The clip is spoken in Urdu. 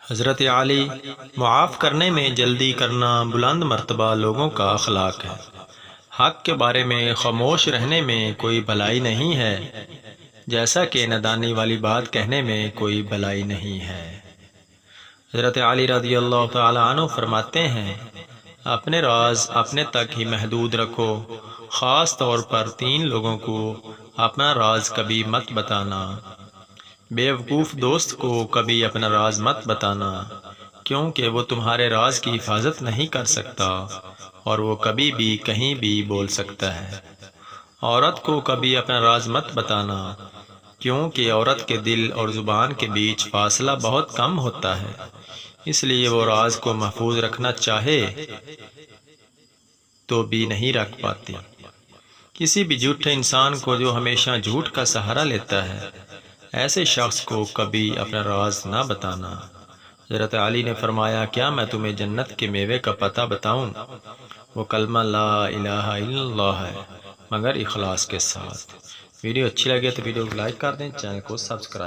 حضرت علی معاف کرنے میں جلدی کرنا بلند مرتبہ لوگوں کا اخلاق ہے۔ حق کے بارے میں خاموش رہنے میں کوئی بھلائی نہیں ہے، جیسا کہ نادانی والی بات کہنے میں کوئی بھلائی نہیں ہے۔ حضرت علی رضی اللہ تعالی عنہ فرماتے ہیں، اپنے راز اپنے تک ہی محدود رکھو، خاص طور پر 3 لوگوں کو اپنا راز کبھی مت بتانا۔ بے وقوف دوست کو کبھی اپنا راز مت بتانا، کیونکہ وہ تمہارے راز کی حفاظت نہیں کر سکتا اور وہ کبھی بھی کہیں بھی بول سکتا ہے۔ عورت کو کبھی اپنا راز مت بتانا، کیونکہ عورت کے دل اور زبان کے بیچ فاصلہ بہت کم ہوتا ہے، اس لیے وہ راز کو محفوظ رکھنا چاہے تو بھی نہیں رکھ پاتی۔ کسی بھی جھوٹے انسان کو جو ہمیشہ جھوٹ کا سہارا لیتا ہے، ایسے شخص کو کبھی اپنا راز نہ بتانا۔ حضرت علی نے فرمایا، کیا میں تمہیں جنت کے میوے کا پتہ بتاؤں؟ وہ کلمہ لا الہ الا اللہ ہے، مگر اخلاص کے ساتھ۔ ویڈیو اچھی لگے تو ویڈیو کو لائک کر دیں، چینل کو سبسکرائب